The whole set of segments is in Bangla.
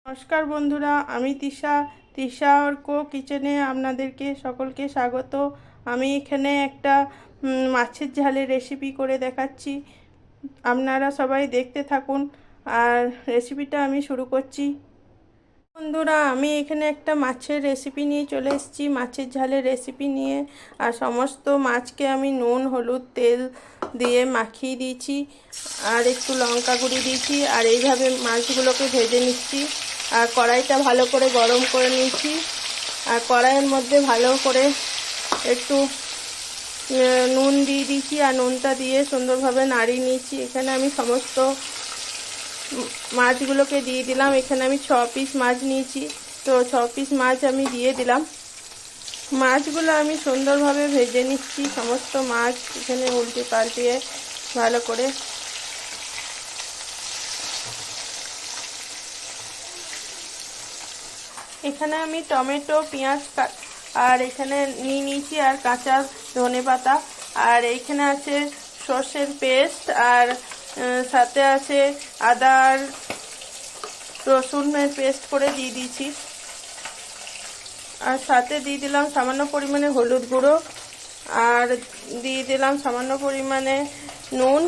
নমস্কার বন্ধুরা, আমি তৃষা অর্ক কিচেনে আপনাদেরকে সকলকে স্বাগত। আমি এখানে একটা মাছের ঝালের রেসিপি করে দেখাচ্ছি। আপনারা সবাই দেখতে থাকুন। আর রেসিপিটা আমি শুরু করছি। বন্ধুরা, আমি এখানে একটা মাছের রেসিপি নিয়ে চলে এসেছি, মাছের ঝালের রেসিপি নিয়ে। আর সমস্ত মাছকে আমি নুন, হলুদ, তেল দিয়ে মাখিয়ে দিয়েছি, আর একটু লঙ্কা গুঁড়ি দিয়েছি। আর এইভাবে মাছগুলোকে ভেজে নিচ্ছি। আর কড়াইটা ভালো করে গরম করে নিয়েছি। আর কড়াইয়ের মধ্যে ভালো করে একটু নুন দিয়ে দিয়েছি। আর নুনটা দিয়ে সুন্দরভাবে নাড়িয়ে নিয়েছি। এখানে আমি সমস্ত মাছগুলোকে দিয়ে দিলাম। এখানে আমি 6 পিস মাছ নিয়েছি, তো 6 পিস মাছ আমি দিয়ে দিলাম। মাছগুলো আমি সুন্দরভাবে ভেজে নিচ্ছি। সমস্ত মাছ এখানে উল্টে পাল্টিয়ে ভালো করে। এখানে আমি টমেটো, পেঁয়াজ আর এখানে নিয়ে নিয়েছি, আর কাঁচা ধনেপাতা। আর এইখানে আছে সর্ষের পেস্ট, আর সাথে আছে আদা আর রসুনের পেস্ট করে দিয়ে দিয়েছি। আর সাথে দিয়ে দিলাম সামান্য পরিমাণে হলুদ গুঁড়ো, আর দিয়ে দিলাম সামান্য পরিমাণে নুন,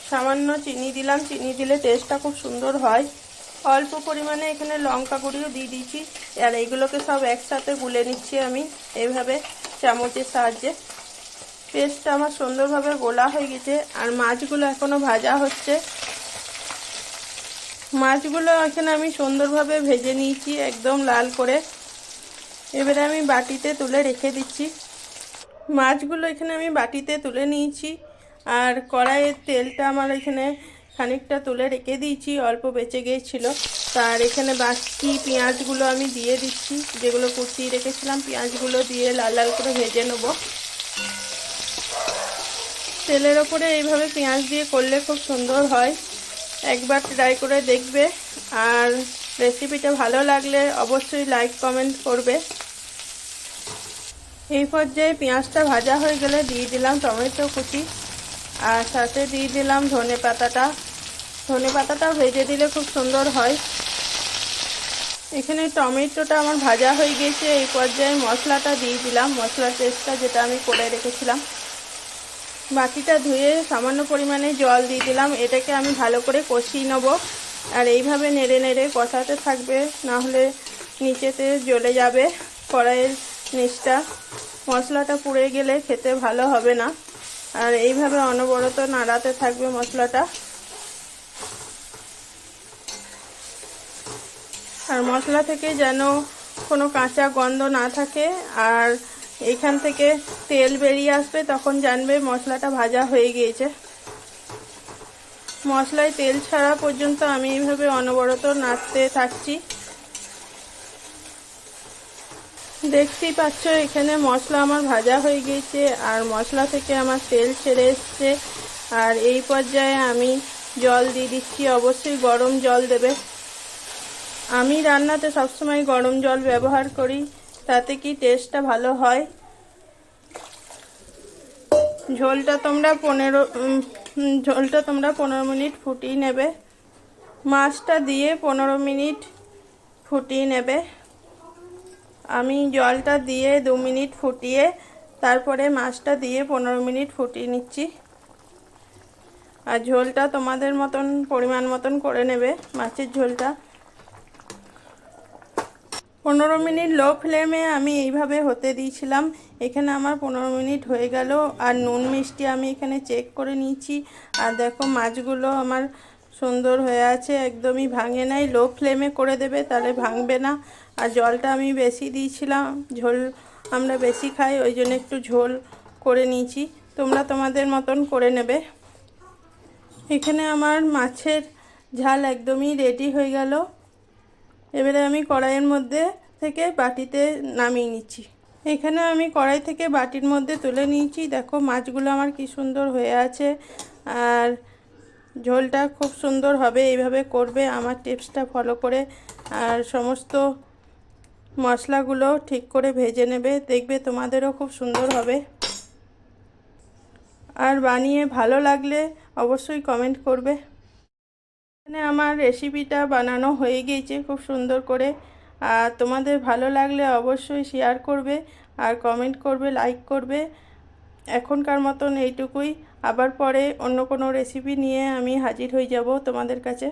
সামান্য চিনি দিলাম। চিনি দিলে টেস্টটা খুব সুন্দর হয়। অল্প পরিমাণে এখানে লঙ্কা গুঁড়িও দিয়ে দিয়েছি। আর এইগুলোকে সব একসাথে গুলে নিচ্ছি আমি এইভাবে চামচের সাহায্যে। পেস্টটা আমার সুন্দরভাবে গোলা হয়ে গেছে। আর মাছগুলো এখনো ভাজা হচ্ছে। মাছগুলো এখানে আমি সুন্দরভাবে ভেজে নিয়েছি, একদম লাল করে। এবারে আমি বাটিতে তুলে রেখে দিচ্ছি। মাছগুলো এখানে আমি বাটিতে তুলে নিয়েছি। আর কড়াইয়ের তেলটা আমার এখানে খানিকটা তুলে রেখে দিয়েছি, অল্প বেঁচে গিয়েছিল। তার এখানে বাকি পেঁয়াজগুলো আমি দিয়ে দিচ্ছি, যেগুলো কুচিয়ে রেখেছিলাম। পেঁয়াজগুলো দিয়ে লাল লাল করে ভেজে নেব। তেলের ওপরে এইভাবে পেঁয়াজ দিয়ে করলে খুব সুন্দর হয়। একবার ট্রাই করে দেখবে। আর রেসিপিটা ভালো লাগলে অবশ্যই লাইক কমেন্ট করবে। এই পর্যায়ে পেঁয়াজটা ভাজা হয়ে গেলে দিয়ে দিলাম টমেটো কুচি, আর সাথে দিয়ে দিলাম ধনে পাতাটা ভেজে দিলে খুব সুন্দর হয়। এখানে টমেটোটা আমার ভাজা হয়ে গেছে। এই পর্যায়ে মশলাটা দিয়ে দিলাম, মশলার পেস্টটা যেটা আমি করে রেখেছিলাম। বাটিটা ধুয়ে সামান্য পরিমাণে জল দিয়ে দিলাম। এটাকে আমি ভালো করে কষিয়ে নেব। আর এইভাবে নেড়ে নেড়ে কষাতে থাকবে, না হলে নিচেতে জ্বলে যাবে কড়াইয়ের নিচটা। মশলাটা পুড়ে গেলে খেতে ভালো হবে না। আর এইভাবে অনবরত নাড়াতে থাকবে মশলাটা। আর মশলা থেকে যেন কোনো কাঁচা গন্ধ না থাকে। আর এইখান থেকে তেল বেরিয়ে আসবে, তখন জানবে মশলাটা ভাজা হয়ে গিয়েছে। মশলায় তেল ছাড়া পর্যন্ত আমি এইভাবে অনবরত নাড়তে থাকছি। দেখতেই পাচ্ছ এখানে মশলা আমার ভাজা হয়ে গিয়েছে, আর মশলা থেকে আমার তেল ছেড়ে এসছে। আর এই পর্যায়ে আমি জল দিয়ে দিচ্ছি। অবশ্যই গরম জল দেবে। আমি রান্নাতে সবসময় গরম জল ব্যবহার করি, তাতে কি টেস্টটা ভালো হয়। ঝোলটা তোমরা 15 মিনিট ফুটিয়ে নেবে। মাছটা দিয়ে 15 মিনিট ফুটিয়ে নেবে। আমি জলটা দিয়ে 2 মিনিট ফুটিয়ে তারপরে মাছটা দিয়ে 15 মিনিট ফুটিয়ে নিচ্ছি। আর ঝোলটা তোমাদের মতন পরিমাণ মতন করে নেবে মাছের ঝোলটা। 15 মিনিট লো ফ্লেমে আমি এইভাবে হতে দিয়েছিলাম। এখানে আমার 15 মিনিট হয়ে গেল। আর নুন মিষ্টি আমি এখানে চেক করে নিয়েছি। আর দেখো মাছগুলো আমার সুন্দর হয়ে আছে, একদমই ভাঙে নাই। লো ফ্লেমে করে দেবে, তাহলে ভাঙবে না। আর জলটা আমি বেশি দিয়েছিলাম, ঝোল আমরা বেশি খাই, ওই জন্য একটু ঝোল করে নিয়েছি। তোমরা তোমাদের মতন করে নেবে। এখানে আমার মাছের ঝাল একদমই রেডি হয়ে গেল। এবারে আমি কড়াইয়ের মধ্যে থেকে বাটিতে নামিয়ে নিচ্ছি। এখানে আমি কড়াই থেকে বাটির মধ্যে তুলে নিয়েছি। দেখো মাছগুলো আমার কি সুন্দর হয়ে আছে। আর ঝোলটা খুব সুন্দর হবে। এইভাবে করবে আমার টিপসটা ফলো করে। আর সমস্ত মশলাগুলো ঠিক করে ভেজে নেবে, দেখবে তোমাদেরও খুব সুন্দর হবে। আর বানিয়ে ভালো লাগলে অবশ্যই কমেন্ট করবে। এখানে আমার রেসিপিটা বানানো হয়ে গিয়েছে খুব সুন্দর করে। আর তোমাদের ভালো লাগলে অবশ্যই শেয়ার করবে আর কমেন্ট করবে, লাইক করবে। এখনকার মতন এইটুকুই। আবার পরে অন্য কোনো রেসিপি নিয়ে আমি হাজির হয়ে যাব তোমাদের কাছে।